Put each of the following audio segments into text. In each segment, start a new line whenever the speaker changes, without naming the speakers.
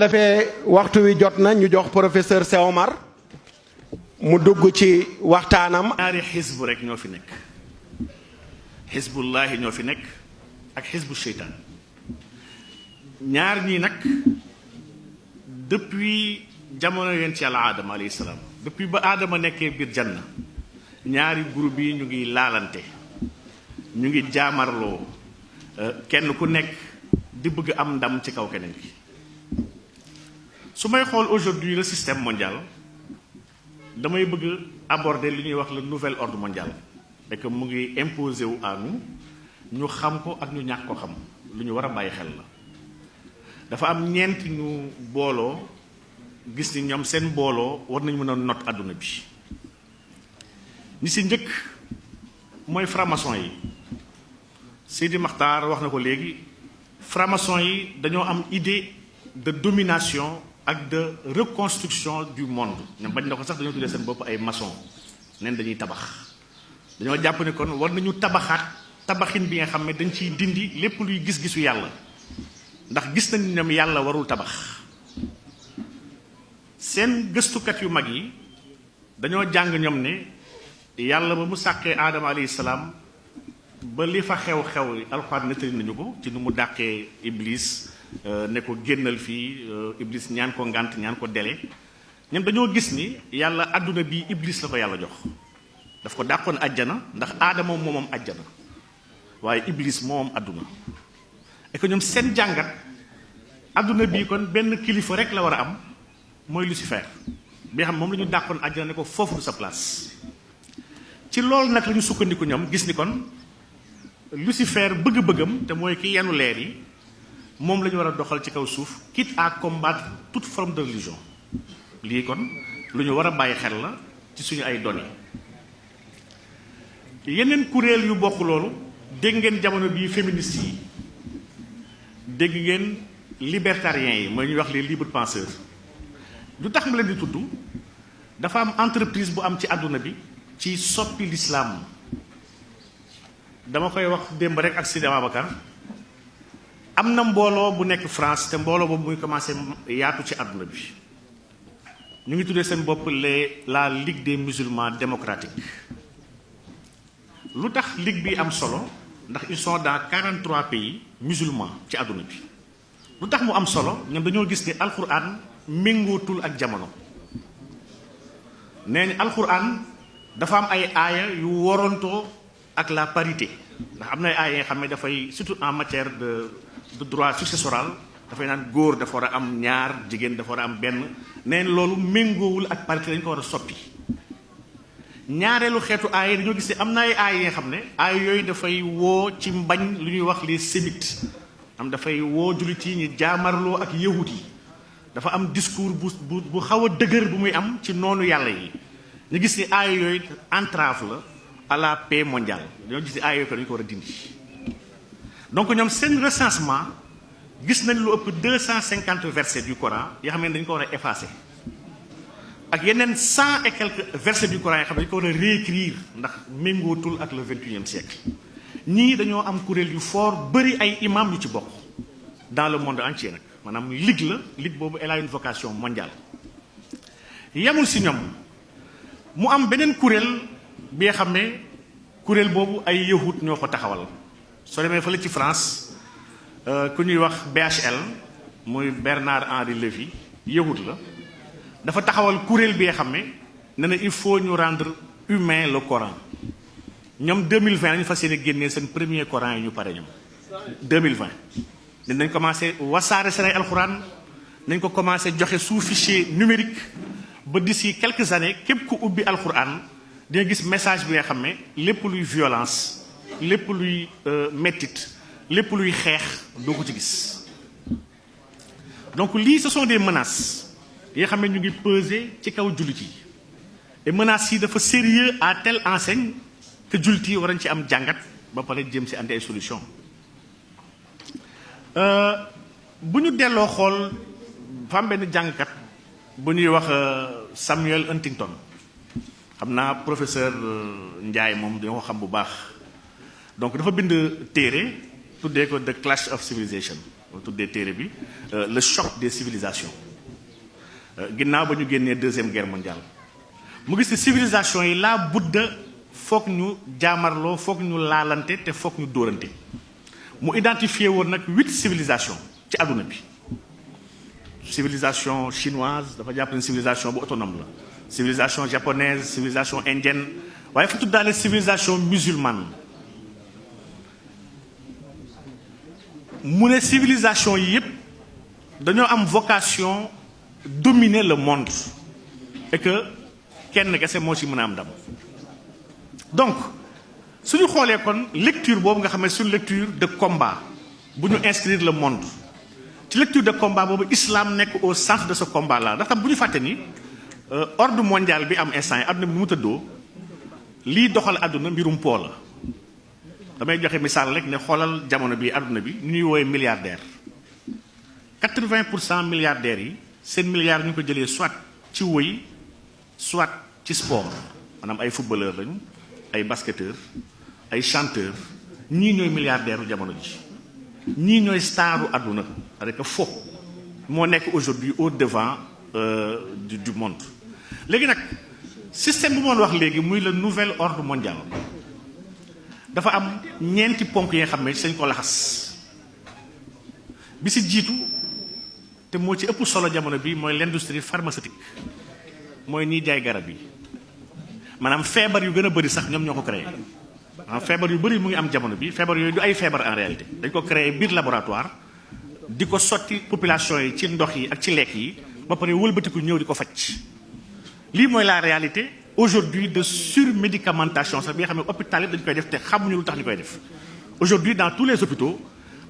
defee waxtu wi jot na ñu jox professeur Cheikh Omar mu dugg ci waxtaanam.
ñaari xisbu rek ñoo fi nekk xisbullahi ñoo fi nekk ak xisbu seytaan ñaar ñii nag depuis jamono yonent Yàlla Aadama alayhi salaam depuis ba Aadama nekkee biir janna ñaari groupe yi ñu ngi laalante ñu ngi jaamarloo kenn ku nekk di bëgg am ndam ci kaw keneen ki. su may xool aujourd'hui le système mondial damay bëgg aborder li ñuy wax le nouvel ordre mondial et que mu ngi imposé wu à nous ñu xam ko ak ñu ñàkk ko xam lu ñu war a bàyyi xel la. dafa am ñeent ñu booloo gis ni ñoom seen booloo war nañu mën a not àdduna bi ñi si njëkk mooy franc-maçon yi. Seydi Makhtar wax na ko léegi franc-maçon yi dañoo am idée de domination ak de reconstruction du monde ñoom bañ na ko sax dañoo tuddee seen bopp ay maçon neen dañuy tabax dañoo jàpp ne kon war nañu tabaxaat tabaxin bi nga xam ne dañ ciy dindi lépp luy gis-gisu yàlla ndax gis nañ ñoom yàlla warul tabax. seen gëstukat yu mag yi dañoo jàng ñoom ne yàlla ba mu sàkkee aadama alayhi salaam ba li fa xew-xew alxuraan nettali nañu ko ci nu mu dàqee iblis ne ko génnal fii iblis ñaan ko ngànt ñaan ko dele ñoom dañoo gis ni yàlla àdduna bi iblis la ko yàlla jox daf ko dàqoon àjjana ndax aadama moomam àjjana waaye iblis moomam àdduna et que ñoom seen jàngat àdduna bii kon benn kilifa rek la war a am mooy Lucifer bi nga xam moom la ñu dàqoon àjjana ne ko foofu du sa place ci loolu nag la ñu sukkandiku ñoom gis ni kon Lucifer bëgg-bëggam te mooy ki yenu leer yi moom la ñu war a doxal ci kaw suuf quitte à combattre toute forme de religion lii kon lu ñu war a bàyyi xel la ci suñu ay données. yeneen kuréel yu bokk loolu dégg ngeen jamono bii féministes yi dégg ngeen libertariens yi mooy ñuy wax les libres penseurs lu tax ma leen di tudd dafa am entreprise bu am ci àdduna bi ci soppi l'islam. dama koy wax démb rek ak Sidi Ababacar am na mbooloo bu nekk France te mbooloo boobu muy commencé yaatu ci àdduna bi ñu ngi tuddee seen bopp la Ligue des musulmans démocratiques. lu tax ligue bi am solo ndax ils sont dans 43 pays musulmans ci àdduna bi lu tax mu am solo ñoom dañoo gis ni alquran méngootul ak jamono nee ni alquran dafa am ay aaya yu worontoo ak la parité ndax am na ay aaya nga xam ne dafay surtout en matière de droit successoral dafay naan góor dafa war a am ñaar jigéen dafa war a am benn neen loolu méngoowul ak parité dañu ko war a soppi. ñaareelu xeetu aaya dañoo gis ne am na ay aaya yi nga xam ne aaya yooyu dafay woo ci mbañ lu ñuy wax les sémites am dafay woo jullit yi ñu jaamarloo ak yahut yi dafa am discours bu xaw a dëgër bu muy am ci noonu yàlla yi ñu gis ni aaya yooyu entrave la à la paix mondiale dañoo gis ni aaya yooyu ko dañu ko war a dindi. donc ñoom seen recensement gis nañ lu ëpp 250 versets du Coran yoo xam ne dañu ko war a effacer ak yeneen 100 et quelques versets du Coran yoo xam ne dañu ko war a réécrire ndax méngootul ak le 21e siècle. ñii dañoo am kuréel yu fort bëri ay imam yu ci bokk dans le monde entier nag maanaam ligue la ligue boobu elle a une vocation mondiale. yemul si ñoom mu am beneen kuréel bi nga xam ne kuréel boobu ay yahut ñoo ko taxawal. soo demee fële ci France ku ñuy wax BHL muy Bernard Henri Lévy yahut la dafa taxawal kuréel bi nga xam ne nee na il faut ñu rendre humain le Coran ñoom 2020 la ñu fas yéene génnee seen premier Coran yi ñu pare ñoom 2020 dinañ commencé wasaare seen ay alxuraan nañ ko commencé joxe sous fichier numérique ba d'ici quelques années képp ku ubbi alxuraan di nga gis message bi nga xam ne lépp luy violence lépp luy mettit lépp luy xeex doo ko ci gis. donc lii ce sont des menaces yi nga xam ne ñu ngi peser ci kaw jullit yi et menaces yi dafa sérieux à telle enseigne que jullit yi war nañ ci am jàngat ba pare jëm si andi ay solution. bu ñu delloo xool fa am benn jàngkat bu ñuy wax Samuel Huntington xam naa professeur Ndiaye moom dañoo ko xam bu baax donc dafa bind téere tuddee ko The Clash of Civilization tuddee téere bi le choc des civilisations ginnaaw ba ñu génnee deuxième guerre mondiale mu gis ne civilisation yi laa budda foog ñu jaamarloo foog ñu laalante te foog ñu dóorante mu identifié woon nag 8 civilisations ci àdduna bi civilisation chinoise dafa jàpp ne civilisation bu autonome la civilisation japonaise civilisation indienne waaye fa tuddaale civilisation musulmane mu ne civilisation yi yépp dañoo am vocation dominer le monde et que kenn kese moo ci mën a am ndam donc suñu xoolee kon lecture boobu nga xam ne suñu lecture de combat bu ñu inscrire le monde ci lecture de combat boobu islam nekk au centre de ce combat là ndax tam bu ñu fàtte ni ordre mondial bi am instant yi àdduna bi nu mu tëddoo lii doxal àdduna mbirum po la damay joxe misaal rek ne xoolal jamono bi àdduna bi ñu ñuy woowee milliardaire 80% milliardaires yi seen milliards ñu ko jëlee soit ci woy soit ci sport maanaam ay footballeur lañu ay basketteur ay chanteur ñii ñooy milliardaire u jamono ji ñii ñooy staru àdduna avec fo moo nekk aujourd'hui au devant du monde léegi nag système bu moon wax léegi muy le nouvel ordre mondial dafa am ñeenti ponk yi nga xam ne sañ ko laxas bi si jiitu te moo ci ëpp solo jamono bi mooy l'industrie pharmaceutique mooy ñiy jaay garab yi maanaam feebar yu gën a bëri sax ñoom ñoo ko créé maanaam feebar yu bëri mu ngi am jamono bi feebar yooyu du ay feebar en réalité dañ ko créé biir laboratoire di ko sotti population yi ci ndox yi ak ci lekk yi ba pare wëlbatiku ñëw di ko faj lii mooy la réalité aujourd'hui de surmédicamentation sax bi nga xam ne hôpital yi dañu koy def te xamuñu lu tax ñu koy def aujourd'hui dans tous les hôpitaux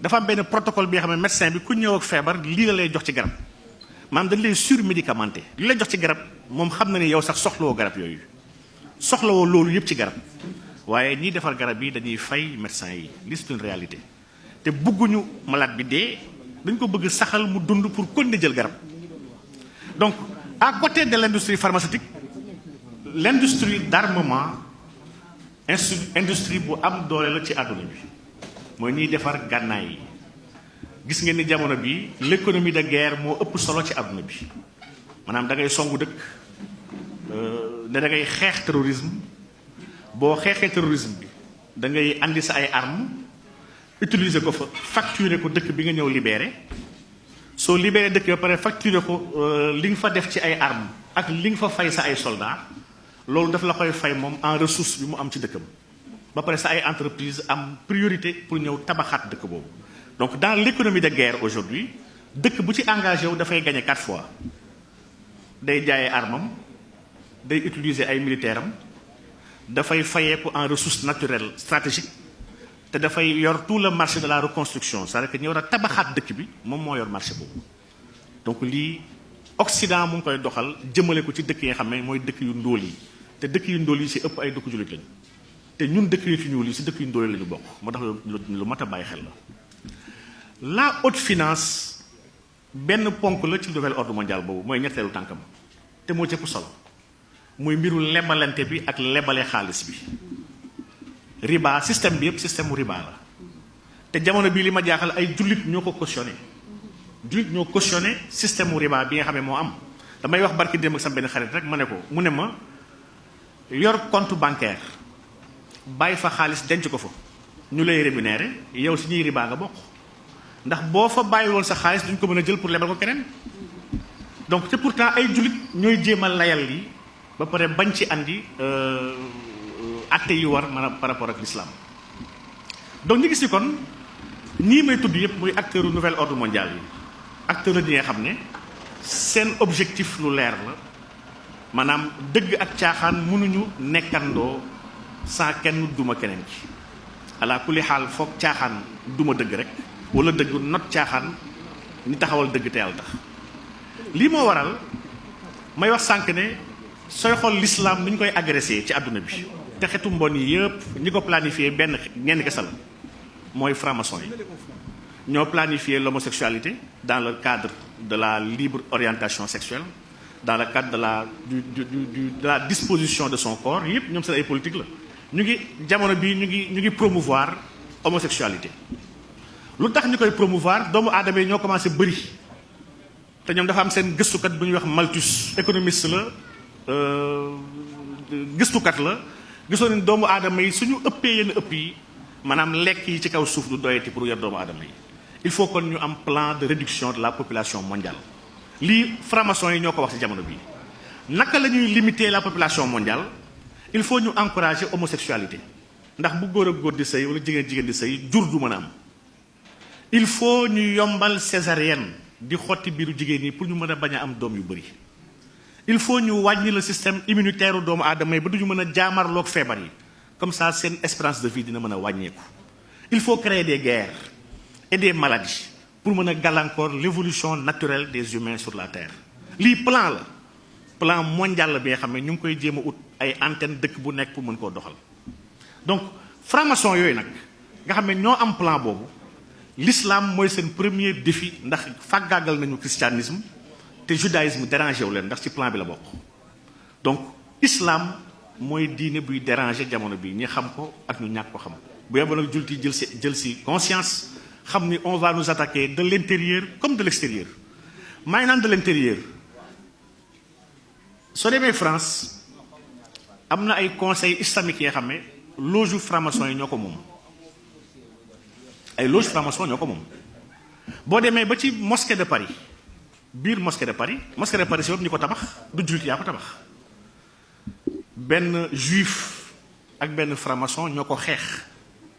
dafa am benn protocole bi nga xam ne médecin bi ku ñëw ak feebar lii la lay jox ci garab maanaam dañ lay surmédicamenté li lay jox ci garab moom xam na ni yow sax soxlawoo garab yooyu soxlawoo loolu yëpp ci garab waaye ñiy defar garab yi dañuy fay médecin yi li c'est une réalité te bëgguñu malade bi dee dañ ko bëgg saxal mu dund pour continuer jël garab donc à côté de l'industrie pharmaceutique l'industrie d'armement industrie bu am doole la ci àdduna bi mooy ñiy defar gànnaay yi gis ngeen ni jamono bi l'économie de guerre moo ëpp solo ci àdduna bi maanaam da ngay songu dëkk ne da ngay xeex terrorisme boo xeexee terrorisme bi da ngay andi sa ay armes utiliser ko fa facturer ko dëkk bi nga ñëw libéré soo libéré dëkk ba pare facturer ko li nga fa def ci ay armes ak li nga fa fay sa ay soldats loolu daf la koy fay moom en ressource bi mu am ci dëkkam ba pare sa ay entreprise am priorité pour ñëw tabaxaat dëkk boobu donc dans l'économie de guerre aujourd'hui dëkk bu ci engagé wu dafay gagner 4 fois day jaayee armam day utiliser ay militaires am dafay fayeeku en ressources naturelles stratégiques te dafay yor tout le marché de la reconstruction c'est-à-dire que ñu war a tabaxaat dëkk bi moom moo yor marché boobu donc lii Occident mu ngi koy doxal jëmale ko ci dëkk yi nga xam ne mooy dëkk yu ndóol yi te dëkk yu ndóol yi ci ëpp ay dëkk jullit lañu te ñun dëkk yu ci ñuul yi ci dëkk yu ndóol la ñu bokk moo tax lu mat a bàyyi xel la haute finance benn ponk la ci nouvel ordre mondial boobu mooy ñetteelu tànkam te moo ci ëpp solo muy mbiru lebalante bi ak lebale xaalis bi riba système bi yëpp système mu riba la te jamono bii li ma jaaxal ay jullit ñoo ko cautionné jullit ñoo cautionné système mu riba bi nga xam ne moo am damay wax barki démb ak sama benn xarit rek ma ne ko mu ne ma yor compte bancaire bàyyi fa xaalis denc ko fa ñu lay rémunéré yow si ñuy riba nga bokk ndax boo fa bàyyi woon sa xaalis duñ ko mën a jël pour lebal ko keneen donc te pourtant ay jullit ñooy jéem a layal lii ba pare bañ ci andi atte yu war maanaam par rapport ak l'islam donc ñu gis ni kon ñii may tudd yëpp muy acteur nouvel ordre mondial yi acteur yi nga xam ne seen objectif lu leer la maanaam dëgg ak caaxaan mënuñu nekkandoo sans kenn duma keneen ci ala kulli xaal foog caaxaan duma dëgg rek wala dëgg not caaxaan ni taxawal dëgg te yàlla tax lii moo waral may wax sànq ne sooy xool l'islam ni ñu koy agressé ci àdduna bi te xetu mbon yi yëpp ñi ko planifié benn ñenn kese la mooy franc-maçon yi ñoo planifié l'homosexualité dans le cadre de la libre orientation sexuelle dans le cadre de la disposition de son corps yëpp ñoom seen ay politique la ñu ngi jamono bi ñu ngi promouvoir homosexualité lu tax ñu koy promouvoir doomu aadama yi ñoo commencé bëri te ñoom dafa am seen gëstukat bu ñuy wax Malthus économiste la gëstukat la gisoon nañ doomu aadama yi suñu ëppee yenn ëpp yi maanaam lekk yi ci kaw suuf du doyati pour yor doomu aadama yi il faut kon ñu am plan de réduction de la population mondiale lii franc-maçon yi ñoo ko wax ci jamono bii naka la ñuy limiter la population mondiale il faut ñu encourager homosexualité ndax bu góor ak góor di sëy wala jigéen di sëy jur du mën a am il faut ñu yombal césarienne di xotti biiru jigéen ñi pour ñu mën a bañ a am doom yu bëri il faut ñu wàññi le système immunitaire doomu aadama yi ba duñu mën a jaamarloog feebar yi comme ça seen espérance de vie dina mën a wàññeeku il faut créer des guerres et des maladies pour mën a gàllankoor l'évolution naturelle des humains sur la terre lii plan mondial la bi nga xam ne ñu ngi koy jéem a ut ay antenne dëkk bu nekk pour mën koo doxal donc franc-maçon yooyu nag nga xam ne ñoo am plan boobu l'islam mooy seen premier défi ndax fàggaagal nañu christianisme te judaïsme dérangé wu leen ndax ci plan bi la bokk donc islam mooy diine buy déranger jamono bi ñi xam ko ak ñu ñàkk ko xam bu yeboo nag jullit yi jël si conscience xam ni on va nous attaquer de l'intérieur comme de l'extérieur maa ngi naan de l'intérieur soo demee France am na ay conseils islamiques yi nga xam ne loge franc-maçon yi ñoo ko moom ay loge franc-maçon ñoo ko moom boo demee ba ci mosquée de Paris biir mosquée de Paris si bopp ñi ko tabax du jullit yaa ko tabax benn juif ak benn franc-maçon ñoo ko xeex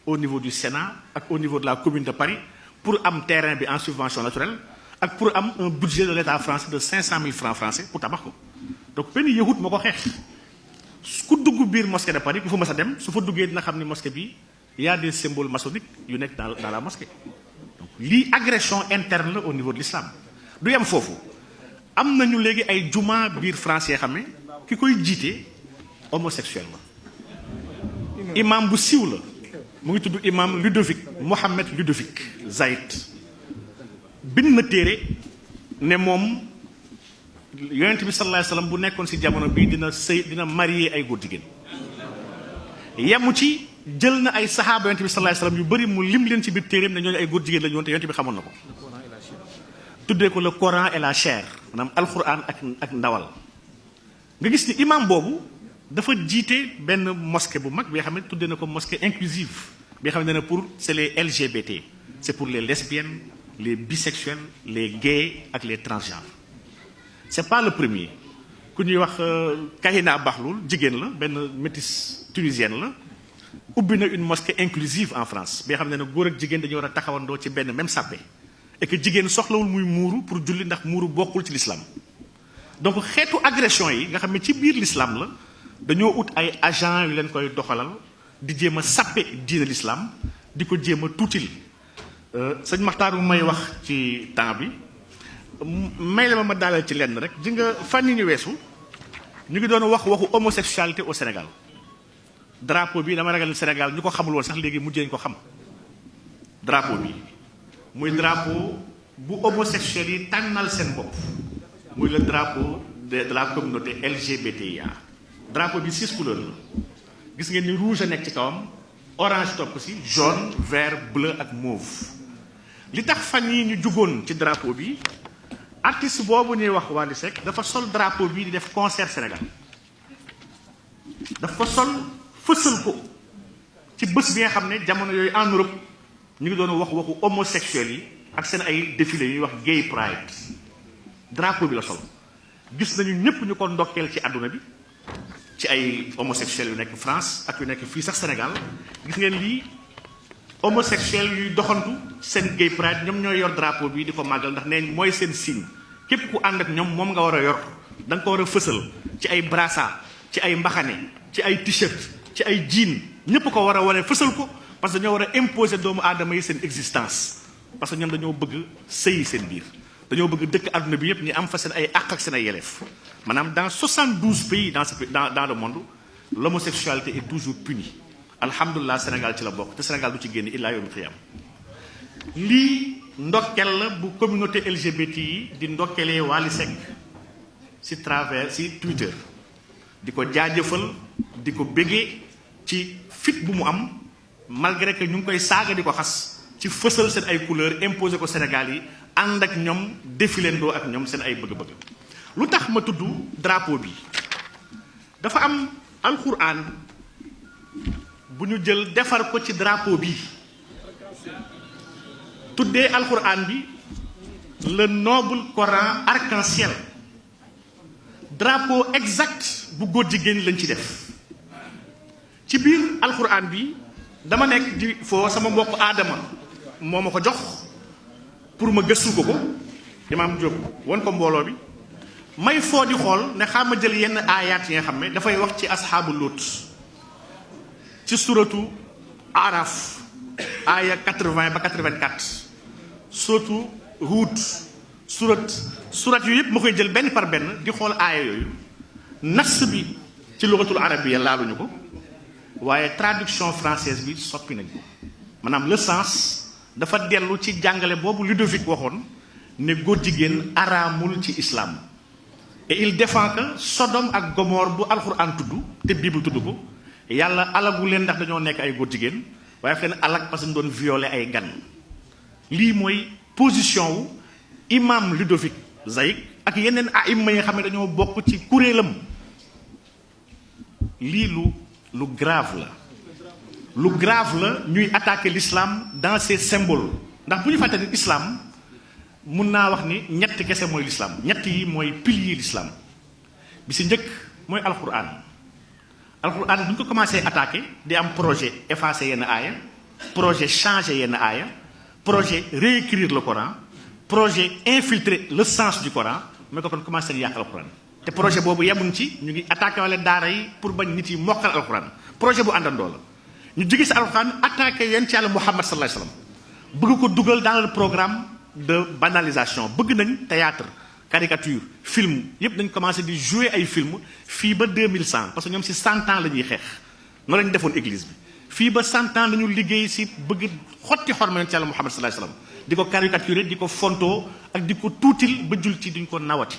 au niveau du Sénat ak au niveau de la commune de Paris pour am terrain bi en subvention naturelle ak pour am un budget de l'État français de 500 000 francs français pour tabax ko donc benn yahut moo ko xeex ku dugg biir mosquée de Paris ku fa mës a dem su fa duggee dina xam ni mosquée bi y a des symboles maçonniques yu nekk dans la mosquée donc lii agression interne la au niveau de l'islam du yem foofu am nañu léegi ay juma biir France yoo xam ne ki koy jiite homosexuel la imam bu siiw la mu ngi tudd imam Mohammed Ludovic Zaïd bind na téere ne moom yonent bi sallallahu alayhi wasallam bu nekkoon ci jamono bii dina marier ay góor jigéen yemu ci jël na ay saxaaba yonent bi sallallahu alayhi wasallam yu bëri mu lim leen ci biir téereem ne ñooñu ay góor jigéen la ñu woon te yonent bi xamoon na ko tuddee ko le Coran et la chair maanaam alquran ak ndawal nga gis ni imam boobu dafa jiite benn mosquée bu mag bi nga xam ne tuddee na ko mosquée inclusive bi nga xam ne pour c'est les LGBT c'est pour les lesbiennes les bisexuels les gays ak les transgenres c'est pas le premier ku ñuy wax Kahina Bahloul jigéen la benn métisse tunisienne la ubbi na une mosquée inclusive en France bi nga xam ne góor ak jigéen dañu war a taxawandoo ci benn même sàppe et que jigéen soxlawul muy muuru pour julli ndax muuru bokkul ci l'islam donc xeetu agression yi nga xam ne ci biir l'islam la dañoo ut ay agents yu leen koy doxalal di jéem a sàppe diine l'islam di ko jéem a tuutil sëñ Maxtaar bu may wax ci temps bi may la ma daalal ci lenn rek ji nga fan yi ñu weesu ñu ngi doon waxu homosexualité au Sénégal drapeau bi dama ragal Sénégal ñu ko xamul woon sax léegi mujjee ñu ko xam drapeau bi muy drapeau bu homosexuels yi tànnal seen bopp muy le drapeau de la communauté LGBTIA drapeau bi 6 couleurs la gis ngeen ni rouge a nekk ci kawam orange topp ci jaune vert bleu ak mauve li tax fan yi ñu jugoon ci drapeau bi artiste boobu ñuy wax Wally Seck dafa sol drapeau bi di def concert Sénégal dafa sol fësal ko ci bés bi nga xam ne jamono yooyu en Europe ñu ngi doon waxu homosexuels yi ak seen ay défilé yuy wax gay pride drapeau bi la sol gis nañu ñëpp ñu ko ndokkeel ci àdduna bi ci ay homosexuels yu nekk France ak yu nekk fii sax Sénégal gis ngeen lii homosexuels yuy doxantu seen gay pride ñoom ñooy yor drapeau bi di ko màggal ndax nee mooy seen signe képp ku ànd ak ñoom moom nga war a yor da nga ko war a fësal ci ay brassard ci ay mbaxane ci ay t-shirt ci ay jean ñëpp ko war a wane fësal ko parce que dañoo war a imposer doomu aadama yi seen existence parce que ñoom dañoo bëgg sëyi seen biir dañoo bëgg dëkk àdduna bi yëpp ñu am fa seen ay àq ak seen ay yelleef maanaam dans 72 pays dans le monde l'homosexualité est toujours punie alhamdulilah Sénégal ci la bokk te Sénégal du ci génn illaa yawmil qiyaam lii ndokkel la bu communauté LGBT yi di ndokkelee Wally Seck ci travers ci Twitter di ko jaajëfal di ko béggee ci fit bu mu am malgré que ñu ngi koy saaga di ko xas ci fësal seen ay couleurs imposé ko Sénégal yi ànd ak ñoom défilandoo ak ñoom seen ay bëgg-bëgg. lu tax ma tudd drapeau bi dafa am alxuraan bu ñu jël defar ko ci drapeau bi tuddee alxuraan bi le noble Coran arc-en-ciel drapeau exact bu góor jigéen lañ ci def ci biir alxuraan bi dama nekk di foo sama mbokk aadama moo ma ko jox pour ma gëstu ko imaam Diop won ko mbooloo bi may foo di xool ne xam ma jël yenn aayaat yi nga xam ne dafay wax ci asxaabu Luut ci suratu Araf aaya 80 ba 84 suratu Huud surat yu yëpp ma koy jël benn par benn di xool aaya yooyu nas bi ci lugatul arabiya laaluñu ko waaye traduction française bi soppi nañ ko maanaam le sens dafa dellu ci jàngale boobu Ludovic waxoon ne góor jigéen araamul ci islam et il défend que Sodome ak Gomorre bu alxuraan tudd te Bible tudd ko yàlla alagu leen ndax dañoo nekk ay góor jigéen waaye fi leen alag parce que ñu doon violer ay gan lii mooy position wu imam Ludovic Zaïk ak yeneen aïma yi nga xam ne dañoo bokk ci kuréelam lii lu grave la ñuy attaquer l'islam dans ses symboles ndax bu ñu fàtte ni islam mun naa wax ni ñett kese mooy l'islam ñett yi mooy pilier l'islam bi si njëkk mooy alquran bu ñu ko commencé attaquer di am projet effacer yenn aaya projet changer yenn aaya projet réécrire le Coran projet infiltrer le sens du Coran mooy ko kon commencé di yàq alquran te projet boobu yemuñ ci ñu ngi attaqué wala daara yi pour bañ nit yi mokkal alquran projet bu àndandoo la ñu jóge si alquran attaqué yonent Yàlla Muhammad sallallahu alayhi wasallam bëgg ko dugal dans le programme de banalisation bëgg nañ théâtre caricature film yépp dañ commencé di jouer ay film fii ba 2100 parce que ñoom si 100 ans la ñuy xeex noonu la ñu defoon église bi fii ba 100 ans la ñu liggéey si bëgg xotti xorma yonent Yàlla Muhammad sallallahu alayhi wasallam di ko caricaturer di ko fontoo ak di ko tuutil ba jullit yi duñ ko nawati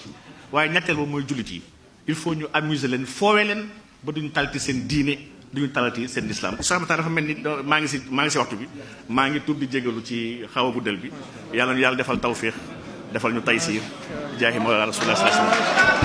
waaye ñetteel ba mooy jullit yi il faut ñu amuser leen foowe leen ba duñu talati seen diine duñu talati seen islam. Soxna dafa mel ni maa ngi si waxtu bi maa ngi tudd di jégalu ci xaw a guddal bi yàlla defal tawfiix defal ñu taysiir jaahi mawlana rasulullah sallallahu alayhi wasallam